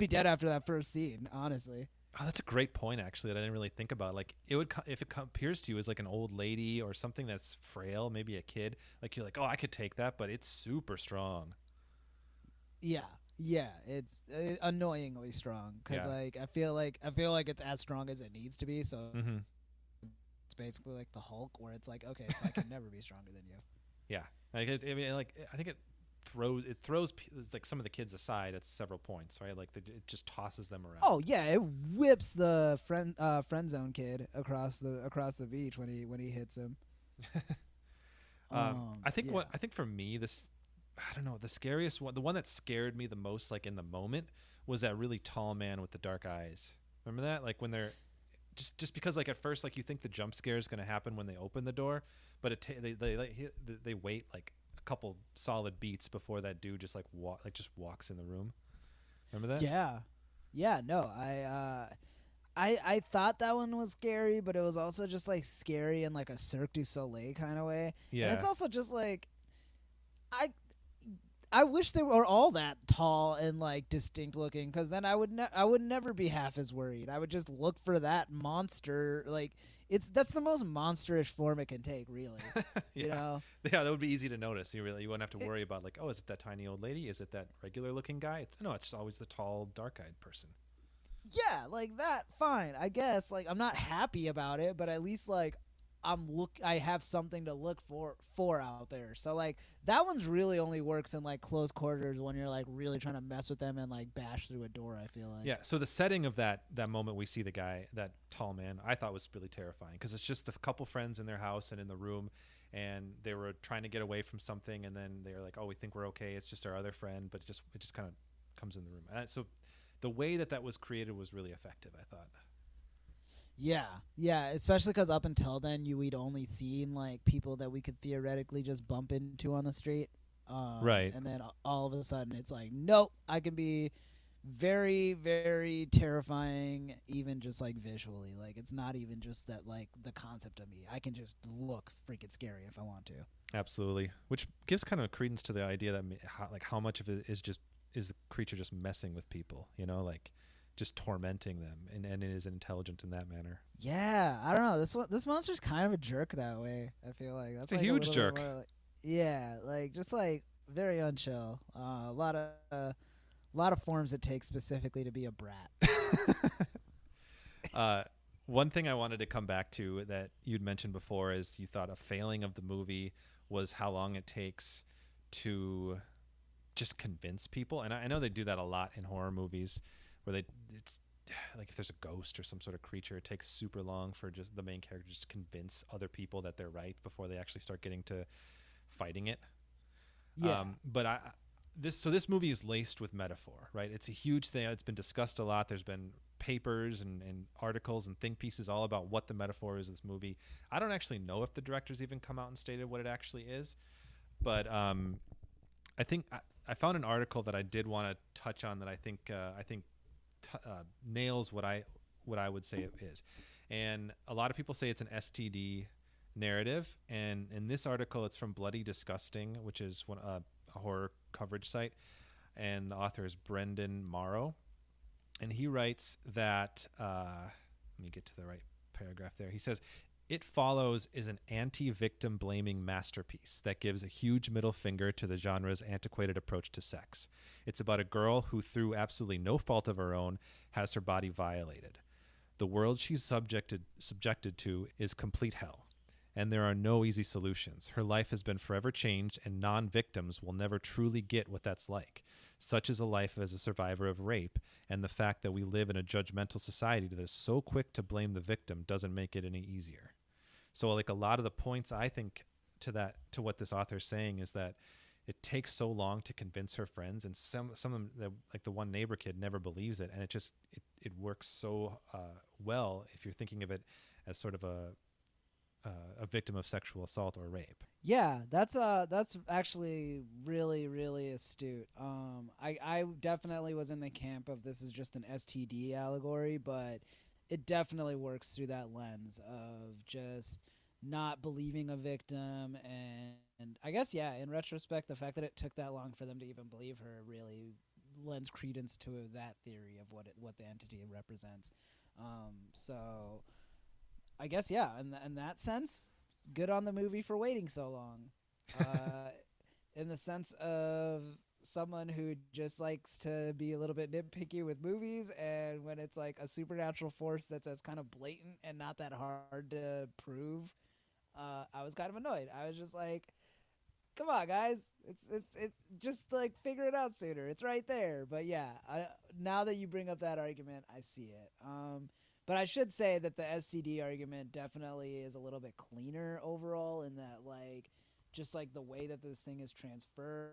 dead after that first scene, honestly. Oh, that's a great point, actually, that I didn't really think about. Like, it would if it appears to you as like an old lady or something that's frail, maybe a kid. Like, you're like, oh, I could take that, but it's super strong. Yeah, it's annoyingly strong, because Yeah. like I feel like it's as strong as it needs to be. So Mm-hmm. it's basically like the Hulk, where it's like, okay, so I can never be stronger than you. Yeah, like I mean, like I think it throws like some of the kids aside at several points, right? Like it just tosses them around. Oh yeah, it whips the friend zone kid across the beach when he hits him. I think Yeah. I think for me, this, I don't know, the scariest one, the one that scared me the most, like in the moment, was that really tall man with the dark eyes. Remember that? Like when they're just because like at first like you think the jump scare is going to happen when they open the door, but they wait like a couple solid beats before that dude just like walks in the room. Remember that? Yeah, no, I thought that one was scary, but it was also just like scary in like a Cirque du Soleil kind of way. Yeah. And it's also just like I wish they were all that tall and like distinct looking, because then I would never be half as worried. I would just look for that monster. Like that's the most monsterish form it can take, really. You know? Yeah, that would be easy to notice. You wouldn't have to worry about like, oh, is it that tiny old lady? Is it that regular looking guy? No, it's just always the tall, dark eyed person. Yeah, like that. Fine, I guess. Like I'm not happy about it, but at least like I have something to look for out there. So like that one's really only works in like close quarters, when you're like really trying to mess with them and like bash through a door, I feel like. Yeah, so the setting of that moment we see the guy, that tall man, I thought was really terrifying, because it's just the couple friends in their house and in the room, and they were trying to get away from something, and then they're like, oh, we think we're okay, it's just our other friend, but it just kind of comes in the room. So the way that was created was really effective, I thought. Yeah, especially because up until then we'd only seen like people that we could theoretically just bump into on the street. Right. And then all of a sudden it's like, nope, I can be very, very terrifying, even just like visually. Like it's not even just that like the concept of me. I can just look freaking scary if I want to. Absolutely, which gives kind of credence to the idea that how much of it is the creature just messing with people, like just tormenting them, and it is intelligent in that manner. Yeah, I don't know. This monster's kind of a jerk that way. I feel like that's it's a like huge jerk. More, like, yeah, like just like very unchill. A lot of forms it takes specifically to be a brat. One thing I wanted to come back to that you'd mentioned before is you thought a failing of the movie was how long it takes to just convince people, and I know they do that a lot in horror movies, where it's like if there's a ghost or some sort of creature, it takes super long for just the main character to just convince other people that they're right before they actually start getting to fighting it. Yeah. But this movie is laced with metaphor, right? It's a huge thing. It's been discussed a lot. There's been papers and articles and think pieces all about what the metaphor is of this movie. I don't actually know if the directors even come out and stated what it actually is, but I think I found an article that I did want to touch on that I think nails what I would say it is. And a lot of people say it's an STD narrative, and in this article it's from Bloody Disgusting, which is a horror coverage site, and the author is Brendan Morrow, and he writes that let me get to the right paragraph there. He says, "It Follows is an anti-victim blaming masterpiece that gives a huge middle finger to the genre's antiquated approach to sex. It's about a girl who, through absolutely no fault of her own, has her body violated. The world she's subjected to is complete hell. and there are no easy solutions. Her life has been forever changed, and non-victims will never truly get what that's like. Such is a life as a survivor of rape, and the fact that we live in a judgmental society that is so quick to blame the victim doesn't make it any easier. So like a lot of the points I think to what this author is saying is that it takes so long to convince her friends, and some of them, like the one neighbor kid, never believes it, and it works so well if you're thinking of it as sort of a victim of sexual assault or rape. Yeah, that's actually really, really astute. I definitely was in the camp of this is just an STD allegory, but it definitely works through that lens of just not believing a victim, and I guess, yeah, in retrospect, the fact that it took that long for them to even believe her really lends credence to that theory of what the entity represents. So I guess, yeah, in that sense, good on the movie for waiting so long. In the sense of someone who just likes to be a little bit nitpicky with movies, and when it's like a supernatural force that's as kind of blatant and not that hard to prove, I was kind of annoyed. I was just like, come on, guys, it's just like figure it out sooner. It's right there. But yeah, now that you bring up that argument, I see it. But I should say that the SCD argument definitely is a little bit cleaner overall, in that, like, just like the way that this thing is transferred,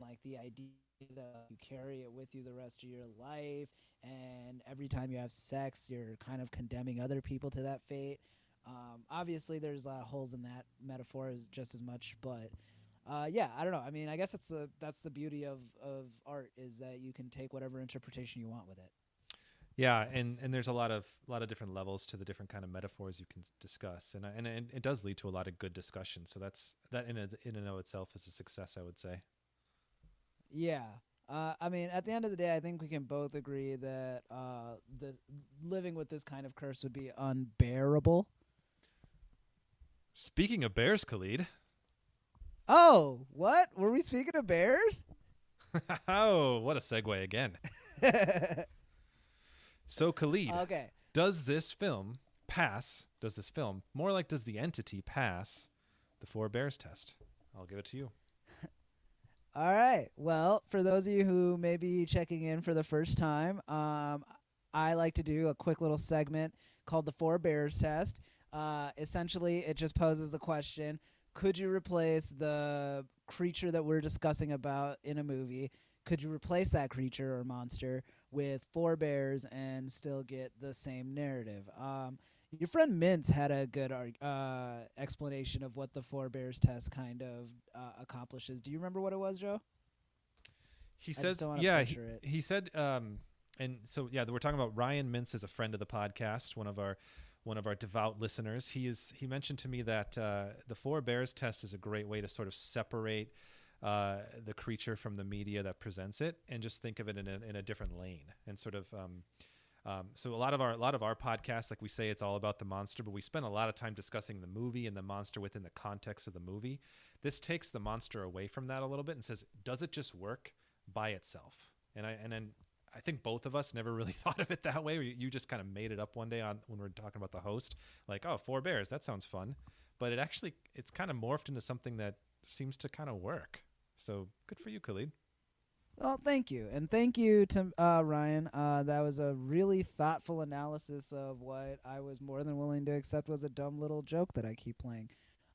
like the idea that you carry it with you the rest of your life, and every time you have sex, you're kind of condemning other people to that fate. Obviously, there's holes in that metaphor just as much, but yeah, I don't know. I mean, I guess that's the beauty of art, is that you can take whatever interpretation you want with it. Yeah, and there's a lot of different levels to the different kind of metaphors you can discuss, and it does lead to a lot of good discussion. So that in and of itself is a success, I would say. Yeah. I mean, at the end of the day, I think we can both agree that the living with this kind of curse would be unbearable. Speaking of bears, Khalid. Oh, what? Were we speaking of bears? Oh, what a segue again. So, Khalid, Okay. does this film, more like does the entity pass the 4 bears test? I'll give it to you. All right. Well, for those of you who may be checking in for the first time, I like to do a quick little segment called the 4 bears test. Essentially, it just poses the question, could you replace the creature that we're discussing about in a movie? Could you replace that creature or monster with 4 bears and still get the same narrative? Your friend Mintz had a good explanation of what the 4 bears test kind of accomplishes. Do you remember what it was, Joe? He says, yeah, he said, and so, yeah, we're talking about Ryan Mintz is a friend of the podcast, one of our devout listeners. He mentioned to me that the 4 bears test is a great way to sort of separate the creature from the media that presents it, and just think of it in a different lane, and sort of so a lot of our podcasts, like we say, it's all about the monster, but we spend a lot of time discussing the movie and the monster within the context of the movie. This takes the monster away from that a little bit and says, does it just work by itself? And then I think both of us never really thought of it that way. You just kind of made it up one day when we were talking about the host, like, oh, 4 bears, that sounds fun. But it's kind of morphed into something that seems to kind of work. So good for you, Khalid. Well, thank you. And thank you to Ryan. That was a really thoughtful analysis of what I was more than willing to accept was a dumb little joke that I keep playing.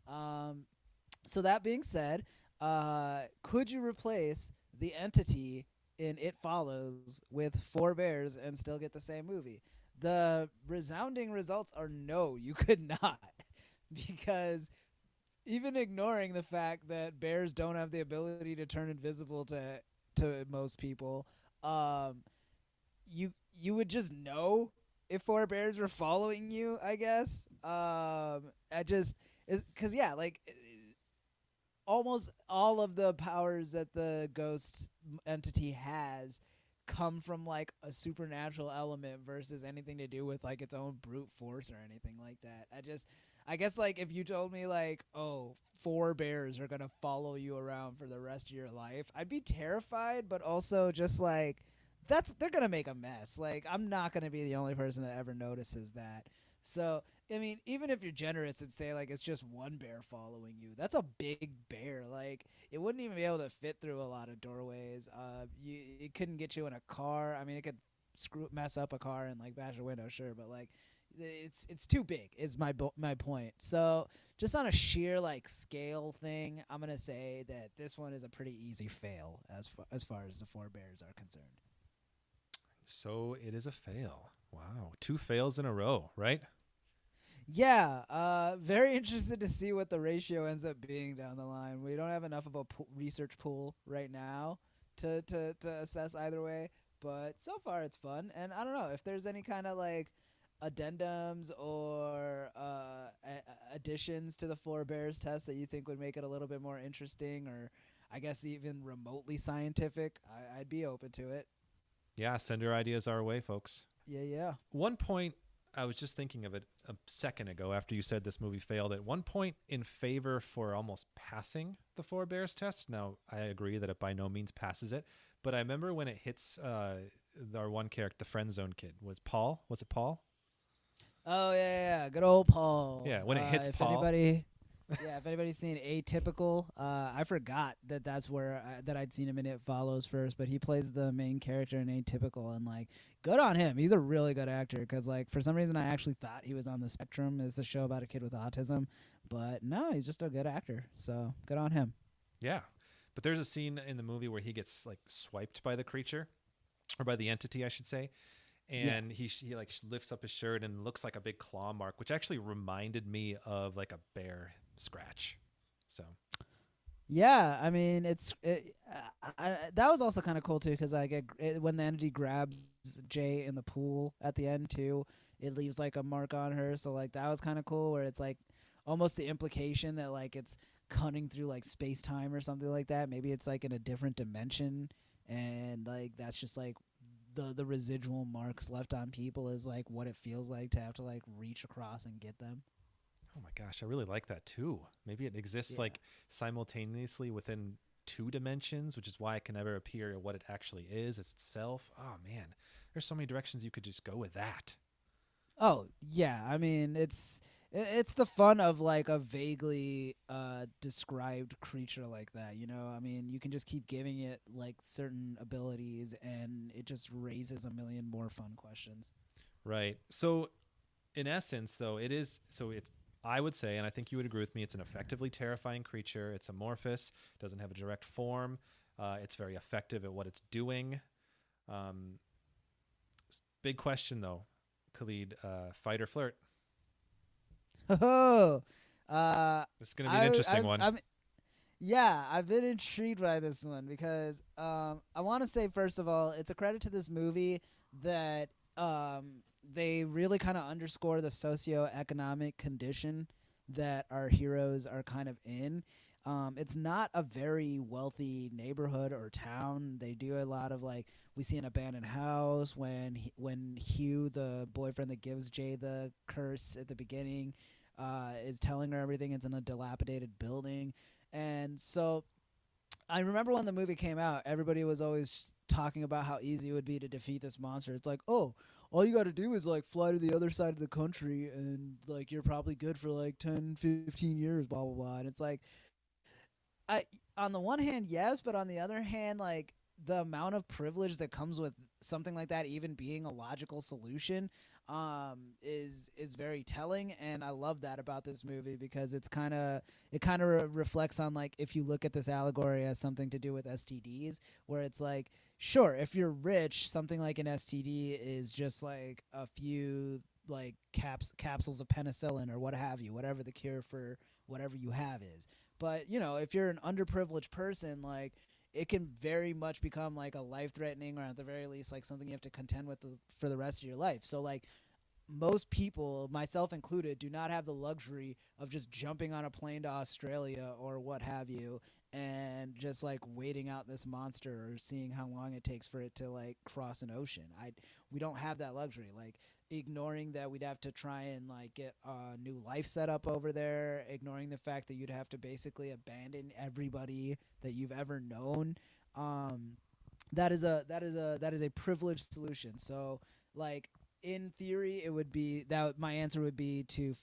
So that being said, could you replace the entity in It Follows with 4 bears and still get the same movie? The resounding results are no, you could not. Because even ignoring the fact that bears don't have the ability to turn invisible to most people, you would just know if 4 bears were following you, I guess. Because, yeah, like, almost all of the powers that the ghost entity has come from, like, a supernatural element versus anything to do with, like, its own brute force or anything like that. I guess, like, if you told me, like, oh, 4 bears are going to follow you around for the rest of your life, I'd be terrified, but also just, like, they're going to make a mess. Like, I'm not going to be the only person that ever notices that. So I mean, even if you're generous and say like it's just one bear following you, that's a big bear. Like it wouldn't even be able to fit through a lot of doorways. It couldn't get you in a car. I mean, it could mess up a car and like bash a window, sure, but like it's too big. Is my point. So just on a sheer like scale thing, I'm gonna say that this one is a pretty easy fail as far as the four bears are concerned. So it is a fail. Wow. 2 fails in a row, right? Yeah, very interested to see what the ratio ends up being down the line. We don't have enough of a research pool right now to assess either way, but so far it's fun. And I don't know if there's any kind of like addendums or additions to the Four Bears test that you think would make it a little bit more interesting, or I guess even remotely scientific. I'd be open to it. Yeah, send your ideas our way, folks. Yeah. One point, I was just thinking of it a second ago after you said this movie failed. At one point in favor for almost passing the Four Bears test. Now, I agree that it by no means passes it, but I remember when it hits our one character, the friend zone kid, was Paul. Was it Paul? Oh yeah. Good old Paul. Yeah, when it hits if Paul. If anybody's seen Atypical, I forgot that's where that I'd seen him in It Follows first, but he plays the main character in Atypical, and like, good on him. He's a really good actor because like for some reason I actually thought he was on the spectrum. It's a show about a kid with autism, but no, he's just a good actor. So good on him. Yeah, but there's a scene in the movie where he gets like swiped by the creature, or by the entity, I should say. And he like lifts up his shirt and looks like a big claw mark, which actually reminded me of like a bear scratch. So Yeah, I mean that was also kind of cool too because like when the entity grabs Jay in the pool at the end too, it leaves like a mark on her. So like that was kind of cool where it's like almost the implication that like it's cutting through like space time or something like that. Maybe it's like in a different dimension, and like that's just like the residual marks left on people is like what it feels like to have to like reach across and get them. oh my gosh, I really like that too. Maybe it exists like simultaneously within 2 dimensions, which is why it can never appear what it actually is itself. Oh man, there's so many directions you could just go with that. Oh yeah, I mean it's the fun of like a vaguely described creature like that, you know. I mean, you can just keep giving it like certain abilities, and it just raises a million more fun questions. Right. So in essence, though, it is so it's. I would say, and I think you would agree with me, it's an effectively terrifying creature. It's amorphous, doesn't have a direct form. It's very effective at what it's doing. Big question, though, Khalid, fight or flirt? Oh, This is going to be an interesting one. Yeah, I've been intrigued by this one because I want to say first of all, it's a credit to this movie that they really kind of underscore the socioeconomic condition that our heroes are kind of in. It's not a very wealthy neighborhood or town. They do a lot of like we see an abandoned house when Hugh, the boyfriend that gives Jay the curse at the beginning, is telling her everything. It's in a dilapidated building, and so I remember when the movie came out, everybody was always talking about how easy it would be to defeat this monster. It's like, oh, all you got to do is like fly to the other side of the country and like you're probably good for like 10, 15 years, blah, blah, blah. And it's like, on the one hand, yes, but on the other hand, like the amount of privilege that comes with something like that, even being a logical solution, is very telling, and I love that about this movie because it kind of reflects on like if you look at this allegory as something to do with STDs, where it's like sure if you're rich, something like an STD is just like a few like capsules of penicillin or what have you, whatever the cure for whatever you have is. But you know, if you're an underprivileged person, like it can very much become like a life-threatening, or at the very least like something you have to contend with for the rest of your life. So like most people, myself included, do not have the luxury of just jumping on a plane to Australia or what have you and just like waiting out this monster or seeing how long it takes for it to like cross an ocean. We don't have that luxury. Like ignoring that we'd have to try and like get a new life set up over there, ignoring the fact that you'd have to basically abandon everybody that you've ever known. That is a privileged solution. So like in theory, it would be that my answer would be to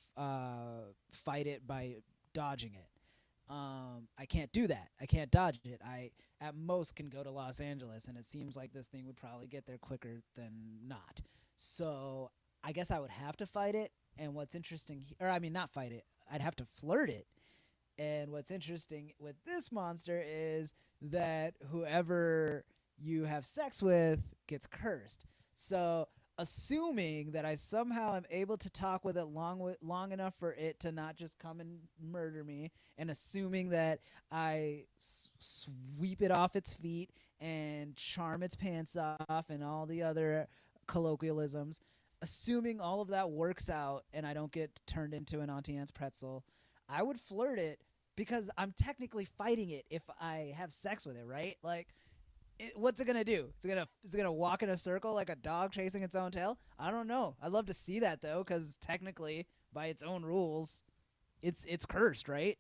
fight it by dodging it. I can't do that. I can't dodge it. I at most can go to Los Angeles, and it seems like this thing would probably get there quicker than not. So I guess I would have to fight it. And what's interesting, or I mean, not fight it. I'd have to flirt it. And what's interesting with this monster is that whoever you have sex with gets cursed. So assuming that I somehow am able to talk with it long enough for it to not just come and murder me, and assuming that I sweep it off its feet and charm its pants off and all the other colloquialisms, assuming all of that works out and I don't get turned into an Auntie Anne's pretzel, I would flirt it because I'm technically fighting it if I have sex with it, right? Like, what's it gonna do? It's gonna walk in a circle like a dog chasing its own tail? I don't know. I'd love to see that though, because technically, by its own rules, it's cursed, right?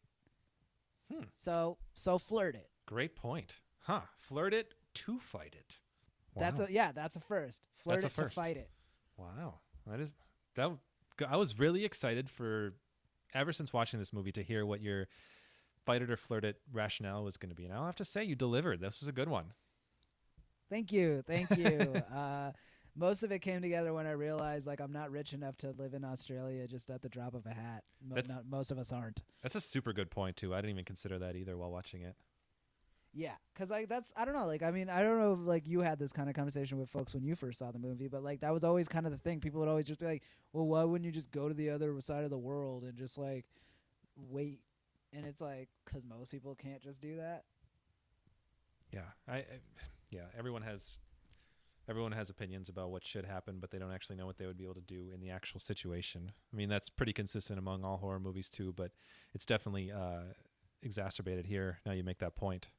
So flirt it. Great point. Huh? Flirt it to fight it. Wow. That's a first. Flirt That's it a first. to fight it. Wow, that. I was really excited for ever since watching this movie to hear what your fight it or flirt it rationale was going to be, and I'll have to say you delivered. This was a good one. Thank you. Most of it came together when I realized like I'm not rich enough to live in Australia just at the drop of a hat. Most of us aren't. That's a super good point too. I didn't even consider that either while watching it. Yeah, because like I don't know. Like I mean, I don't know if like you had this kind of conversation with folks when you first saw the movie, but like that was always kind of the thing. People would always just be like, "Well, why wouldn't you just go to the other side of the world and just like wait?" And it's like because most people can't just do that. Yeah, yeah. Everyone has opinions about what should happen, but they don't actually know what they would be able to do in the actual situation. I mean, that's pretty consistent among all horror movies too, but it's definitely exacerbated here. Now you make that point.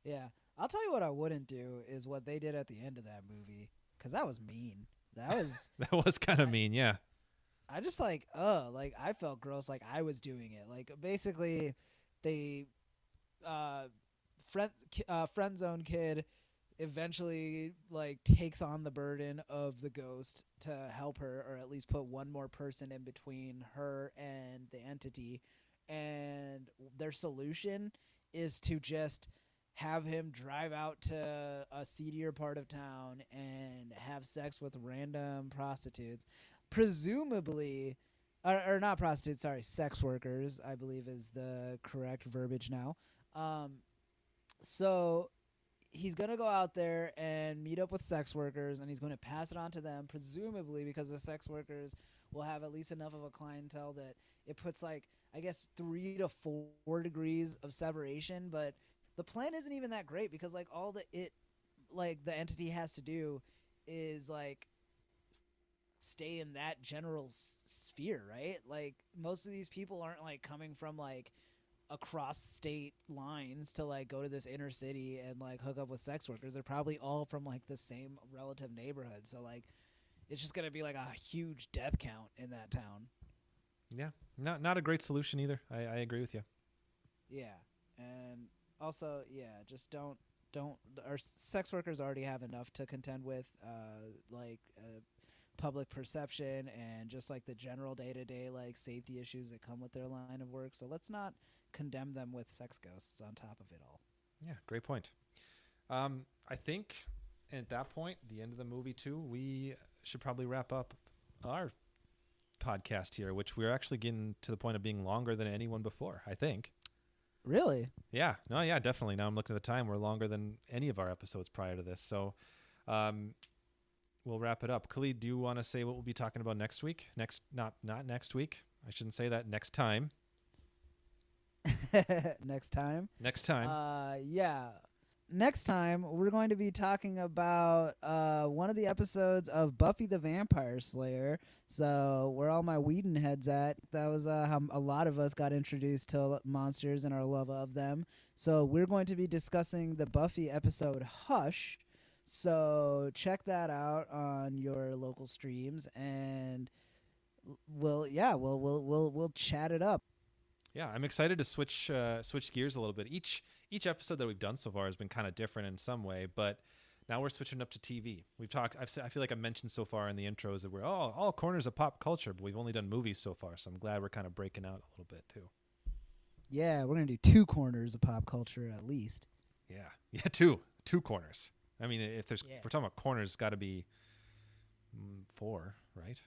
Yeah. I'll tell you what I wouldn't do is what they did at the end of that movie, because that was mean. That was that was kind of mean, yeah. I just like I felt gross like I was doing it. Like basically they friend zone kid eventually like takes on the burden of the ghost to help her, or at least put one more person in between her and the entity, and their solution is to just have him drive out to a seedier part of town and have sex with random prostitutes, presumably, or not prostitutes, sorry, sex workers, I believe is the correct verbiage now. So he's going to go out there and meet up with sex workers, and he's going to pass it on to them, presumably because the sex workers will have at least enough of a clientele that it puts like, I guess, 3 to 4 degrees of separation, but the plan isn't even that great because like all the entity has to do is like stay in that general sphere, right? Like most of these people aren't like coming from like across state lines to like go to this inner city and like hook up with sex workers. They're probably all from like the same relative neighborhood. So like it's just going to be like a huge death count in that town. Yeah. Not a great solution either. I agree with you. Yeah. And also, yeah, just don't our sex workers already have enough to contend with public perception and just like the general day-to-day like safety issues that come with their line of work. So let's not condemn them with sex ghosts on top of it all. Yeah, great point. I think at that point, the end of the movie too, we should probably wrap up our podcast here, which we're actually getting to the point of being longer than anyone before, I think. Really? Yeah. No, yeah, definitely. Now I'm looking at the time. We're longer than any of our episodes prior to this. So we'll wrap it up. Khalid, do you want to say what we'll be talking about next week? Not next week. I shouldn't say that. Next time. Next time? Next time. Yeah. Next time, we're going to be talking about one of the episodes of Buffy the Vampire Slayer. So where all my Whedon heads at, that was how a lot of us got introduced to monsters and our love of them. So we're going to be discussing the Buffy episode Hush. So check that out on your local streams, and we'll chat it up. Yeah, I'm excited to switch gears a little bit. Each episode that we've done so far has been kind of different in some way, but Now we're switching up to TV. We've talked. I feel like I mentioned so far in the intros that we're all corners of pop culture, but we've only done movies so far. So I'm glad we're kind of breaking out a little bit too. Yeah, we're gonna do 2 corners of pop culture at least. Yeah, two corners. I mean, if we're talking about corners, it's got to be 4, right?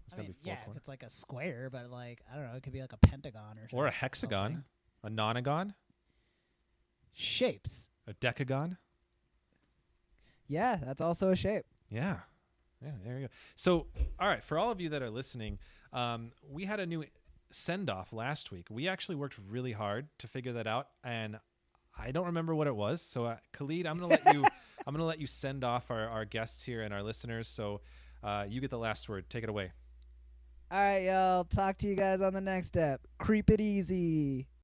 It's got to be 4 if corners. it's like a square, but like I don't know, it could be like a pentagon or something. Or a hexagon, a nonagon, Shapes. a decagon. Yeah, that's also a shape. Yeah, there you go. So, all right, for all of you that are listening, we had a new send-off last week. We actually worked really hard to figure that out, and I don't remember what it was. So, Khalid, I'm gonna let you send off our guests here and our listeners. So, you get the last word. Take it away. All right, y'all. Talk to you guys on the next step. Creep it easy.